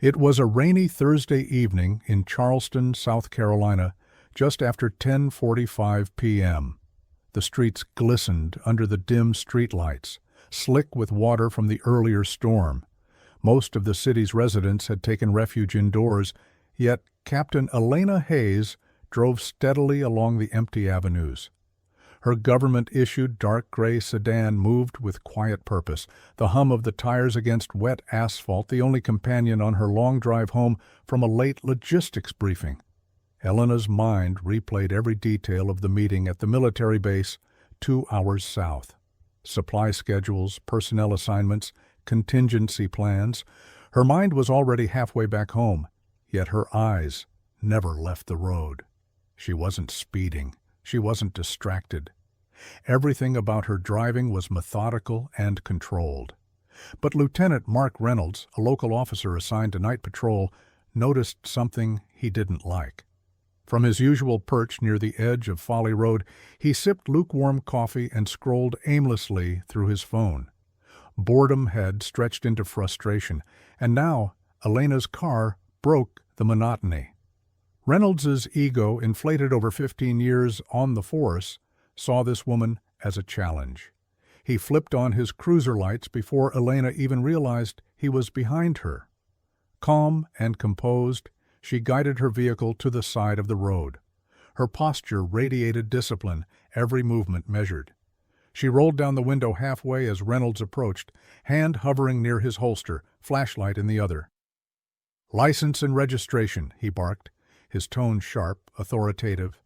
It was a rainy Thursday evening in Charleston, South Carolina, just after 10:45 p.m. The streets glistened under the dim streetlights, slick with water from the earlier storm. Most of the city's residents had taken refuge indoors, yet Captain Elena Hayes drove steadily along the empty avenues. Her government-issued dark gray sedan moved with quiet purpose, the hum of the tires against wet asphalt the only companion on her long drive home from a late logistics briefing. Elena's mind replayed every detail of the meeting at the military base 2 hours south. Supply schedules, personnel assignments, contingency plans. Her mind was already halfway back home, yet her eyes never left the road. She wasn't speeding. She wasn't distracted. Everything about her driving was methodical and controlled. But Lieutenant Mark Reynolds, a local officer assigned to night patrol, noticed something he didn't like. From his usual perch near the edge of Folly Road, he sipped lukewarm coffee and scrolled aimlessly through his phone. Boredom had stretched into frustration, and now Elena's car broke the monotony. Reynolds's ego, inflated over 15 years on the force, saw this woman as a challenge. He flipped on his cruiser lights before Elena even realized he was behind her. Calm and composed, she guided her vehicle to the side of the road. Her posture radiated discipline, every movement measured. She rolled down the window halfway as Reynolds approached, hand hovering near his holster, flashlight in the other. "License and registration," he barked, his tone sharp, authoritative.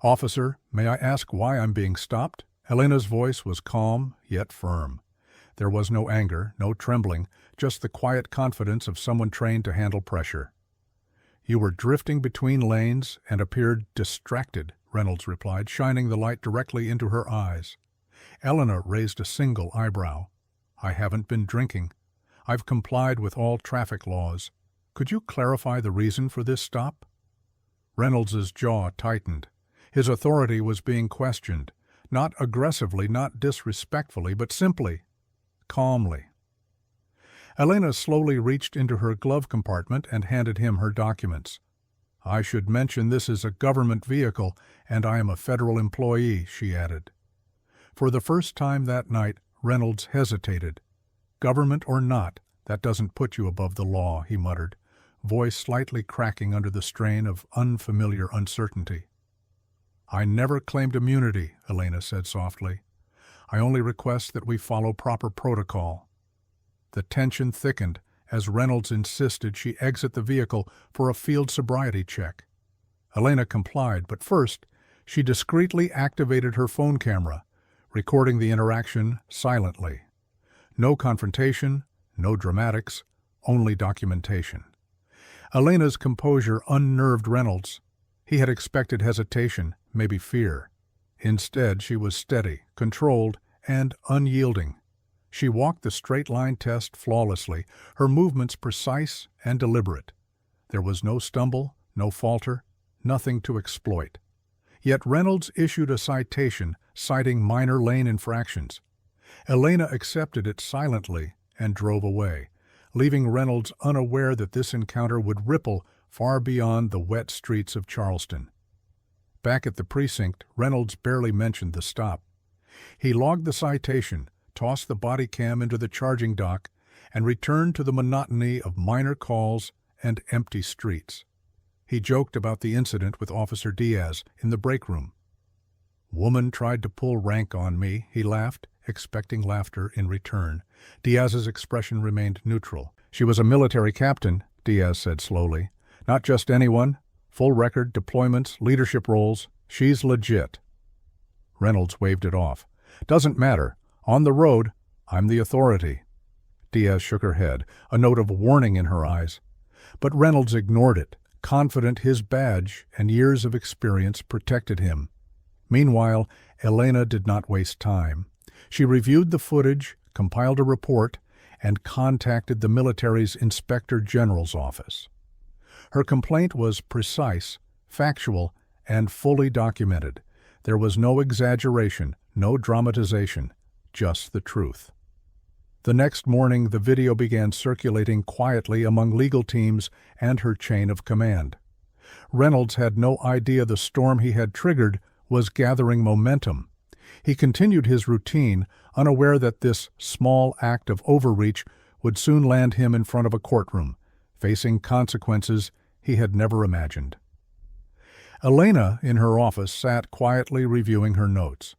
"Officer, may I ask why I'm being stopped?" Elena's voice was calm, yet firm. There was no anger, no trembling, just the quiet confidence of someone trained to handle pressure. "You were drifting between lanes and appeared distracted," Reynolds replied, shining the light directly into her eyes. Elena raised a single eyebrow. "I haven't been drinking. I've complied with all traffic laws. Could you clarify the reason for this stop?" Reynolds's jaw tightened. His authority was being questioned, not aggressively, not disrespectfully, but simply, calmly. Elena slowly reached into her glove compartment and handed him her documents. "I should mention this is a government vehicle, and I am a federal employee," she added. For the first time that night, Reynolds hesitated. "Government or not, that doesn't put you above the law," he muttered, voice slightly cracking under the strain of unfamiliar uncertainty. "I never claimed immunity," Elena said softly. "I only request that we follow proper protocol." The tension thickened as Reynolds insisted she exit the vehicle for a field sobriety check. Elena complied, but first, she discreetly activated her phone camera, recording the interaction silently. No confrontation, no dramatics, only documentation. Elena's composure unnerved Reynolds. He had expected hesitation, maybe fear. Instead, she was steady, controlled, and unyielding. She walked the straight-line test flawlessly, her movements precise and deliberate. There was no stumble, no falter, nothing to exploit. Yet Reynolds issued a citation citing minor lane infractions. Elena accepted it silently and drove away, leaving Reynolds unaware that this encounter would ripple far beyond the wet streets of Charleston. Back at the precinct, Reynolds barely mentioned the stop. He logged the citation, tossed the body cam into the charging dock, and returned to the monotony of minor calls and empty streets. He joked about the incident with Officer Diaz in the break room. "Woman tried to pull rank on me," he laughed, expecting laughter in return. Diaz's expression remained neutral. "She was a military captain," Diaz said slowly. "Not just anyone. Full record, deployments, leadership roles. She's legit." Reynolds waved it off. "Doesn't matter. On the road, I'm the authority." Diaz shook her head, a note of warning in her eyes. But Reynolds ignored it, confident his badge and years of experience protected him. Meanwhile, Elena did not waste time. She reviewed the footage, compiled a report, and contacted the military's Inspector General's office. Her complaint was precise, factual, and fully documented. There was no exaggeration, no dramatization, just the truth. The next morning, the video began circulating quietly among legal teams and her chain of command. Reynolds had no idea the storm he had triggered was gathering momentum. He continued his routine, unaware that this small act of overreach would soon land him in front of a courtroom, facing consequences he had never imagined. Elena, in her office, sat quietly reviewing her notes.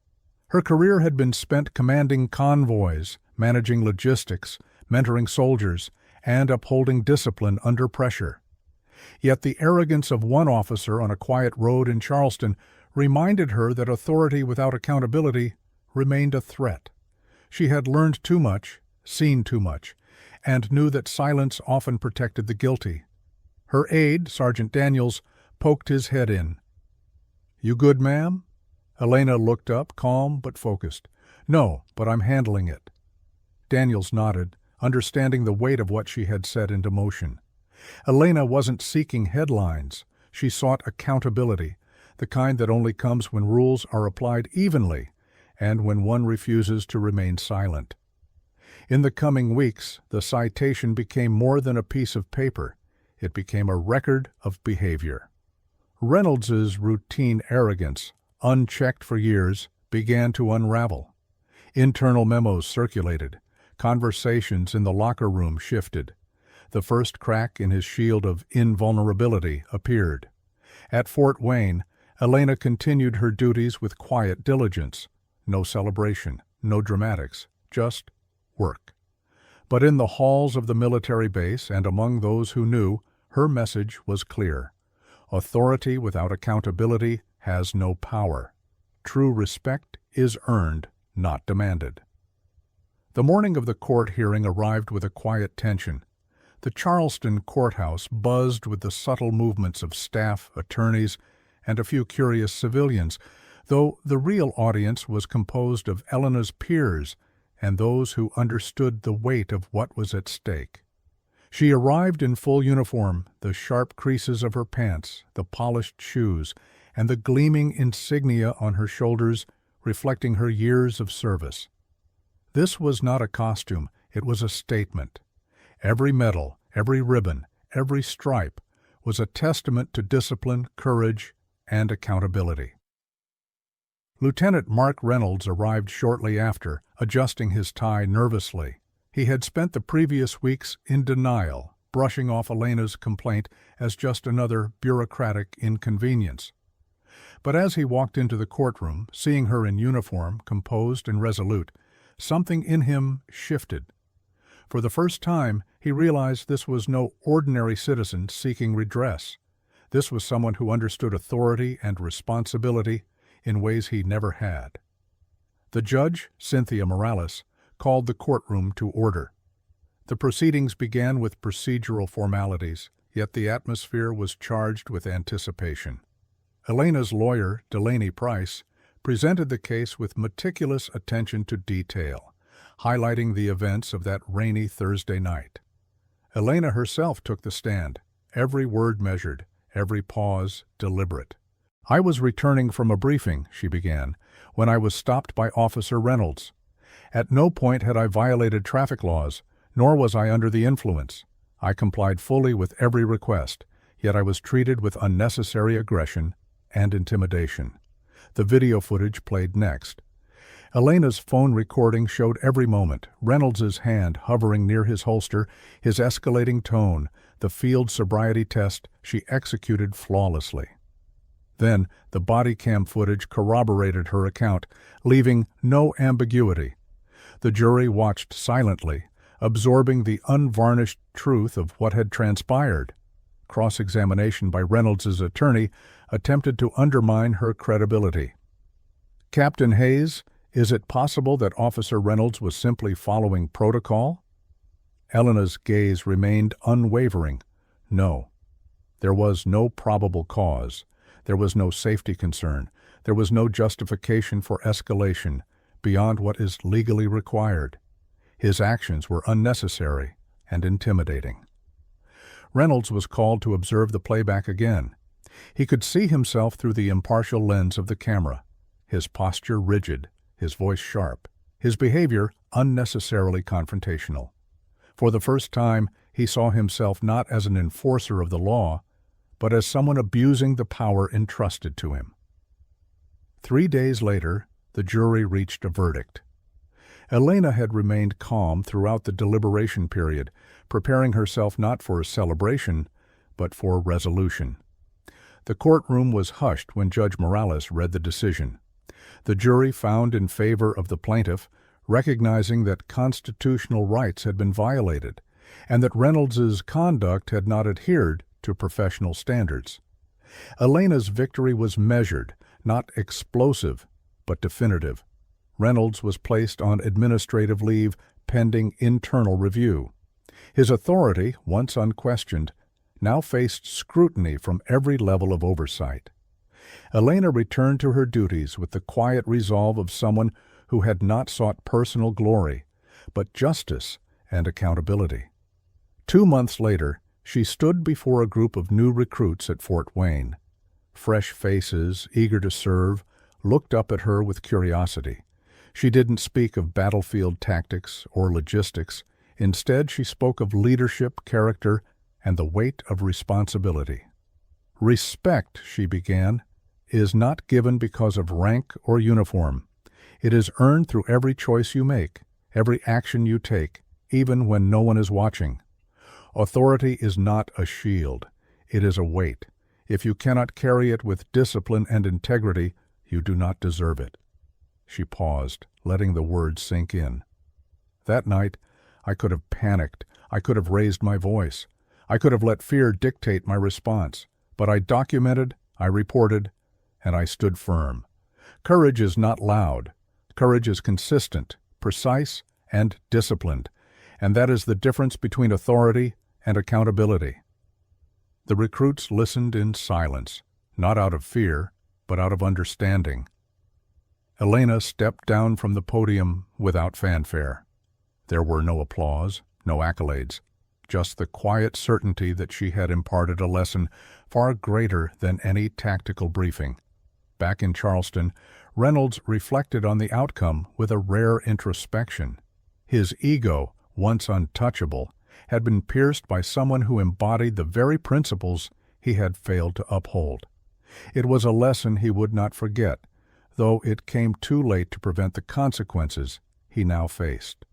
Her career had been spent commanding convoys, managing logistics, mentoring soldiers, and upholding discipline under pressure. Yet the arrogance of one officer on a quiet road in Charleston reminded her that authority without accountability remained a threat. She had learned too much, seen too much, and knew that silence often protected the guilty. Her aide, Sergeant Daniels, poked his head in. "You good, ma'am?" Elena looked up, calm but focused. "No, but I'm handling it." Daniels nodded, understanding the weight of what she had set into motion. Elena wasn't seeking headlines. She sought accountability, the kind that only comes when rules are applied evenly and when one refuses to remain silent. In the coming weeks, the citation became more than a piece of paper. It became a record of behavior. Reynolds's routine arrogance, unchecked for years, began to unravel. Internal memos circulated. Conversations in the locker room shifted. The first crack in his shield of invulnerability appeared. At Fort Wayne, Elena continued her duties with quiet diligence. No celebration, no dramatics, just work. But in the halls of the military base and among those who knew, her message was clear. Authority without accountability has no power. True respect is earned, not demanded. The morning of the court hearing arrived with a quiet tension. The Charleston courthouse buzzed with the subtle movements of staff, attorneys, and a few curious civilians, though the real audience was composed of Elena's peers and those who understood the weight of what was at stake. She arrived in full uniform, the sharp creases of her pants, the polished shoes, and the gleaming insignia on her shoulders reflecting her years of service. This was not a costume, it was a statement. Every medal, every ribbon, every stripe was a testament to discipline, courage, and accountability. Lieutenant Mark Reynolds arrived shortly after, adjusting his tie nervously. He had spent the previous weeks in denial, brushing off Elena's complaint as just another bureaucratic inconvenience. But as he walked into the courtroom, seeing her in uniform, composed and resolute, something in him shifted. For the first time, he realized this was no ordinary citizen seeking redress. This was someone who understood authority and responsibility in ways he never had. The judge, Cynthia Morales, called the courtroom to order. The proceedings began with procedural formalities, yet the atmosphere was charged with anticipation. Elena's lawyer, Delaney Price, presented the case with meticulous attention to detail, highlighting the events of that rainy Thursday night. Elena herself took the stand, every word measured, every pause deliberate. "I was returning from a briefing," she began, "when I was stopped by Officer Reynolds. At no point had I violated traffic laws, nor was I under the influence. I complied fully with every request, yet I was treated with unnecessary aggression and intimidation." The video footage played next. Elena's phone recording showed every moment, Reynolds's hand hovering near his holster, his escalating tone, the field sobriety test she executed flawlessly. Then, the body cam footage corroborated her account, leaving no ambiguity. The jury watched silently, absorbing the unvarnished truth of what had transpired. Cross-examination by Reynolds's attorney attempted to undermine her credibility. "Captain Hayes, is it possible that Officer Reynolds was simply following protocol?" Elena's gaze remained unwavering. No. There was no probable cause. There was no safety concern. There was no justification for escalation beyond what is legally required. His actions were unnecessary and intimidating. Reynolds was called to observe the playback again. He could see himself through the impartial lens of the camera, his posture rigid, his voice sharp, his behavior unnecessarily confrontational. For the first time, he saw himself not as an enforcer of the law, but as someone abusing the power entrusted to him. 3 days later, the jury reached a verdict. Elena had remained calm throughout the deliberation period, preparing herself not for a celebration, but for resolution. The courtroom was hushed when Judge Morales read the decision. The jury found in favor of the plaintiff, recognizing that constitutional rights had been violated, and that Reynolds's conduct had not adhered to professional standards. Elena's victory was measured, not explosive, but definitive. Reynolds was placed on administrative leave pending internal review. His authority, once unquestioned, now faced scrutiny from every level of oversight. Elena returned to her duties with the quiet resolve of someone who had not sought personal glory, but justice and accountability. 2 months later, she stood before a group of new recruits at Fort Wayne. Fresh faces, eager to serve, looked up at her with curiosity. She didn't speak of battlefield tactics or logistics. Instead, she spoke of leadership, character, and the weight of responsibility. "Respect," she began, "is not given because of rank or uniform. It is earned through every choice you make, every action you take, even when no one is watching. Authority is not a shield. It is a weight. If you cannot carry it with discipline and integrity, you do not deserve it." She paused, letting the words sink in. That night, I could have panicked. I could have raised my voice. I could have let fear dictate my response. But I documented, I reported, and I stood firm. Courage is not loud. Courage is consistent, precise, and disciplined. And that is the difference between authority and accountability. The recruits listened in silence, not out of fear, but out of understanding. Elena stepped down from the podium without fanfare. There were no applause, no accolades, just the quiet certainty that she had imparted a lesson far greater than any tactical briefing. Back in Charleston, Reynolds reflected on the outcome with a rare introspection. His ego, once untouchable, had been pierced by someone who embodied the very principles he had failed to uphold. It was a lesson he would not forget, though it came too late to prevent the consequences he now faced.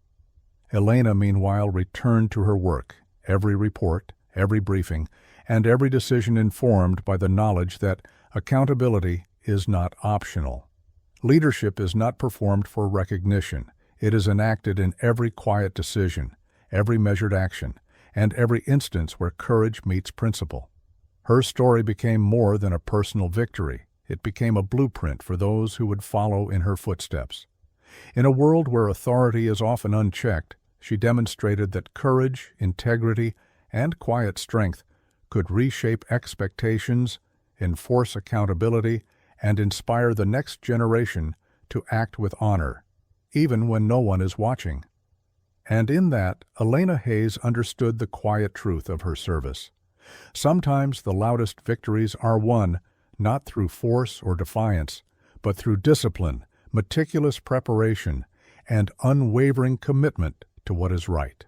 Elena, meanwhile, returned to her work, every report, every briefing, and every decision informed by the knowledge that accountability is not optional. Leadership is not performed for recognition. It is enacted in every quiet decision, every measured action, and every instance where courage meets principle. Her story became more than a personal victory. It became a blueprint for those who would follow in her footsteps. In a world where authority is often unchecked, she demonstrated that courage, integrity, and quiet strength could reshape expectations, enforce accountability, and inspire the next generation to act with honor, even when no one is watching. And in that, Elena Hayes understood the quiet truth of her service. Sometimes the loudest victories are won not through force or defiance, but through discipline, meticulous preparation, and unwavering commitment to what is right.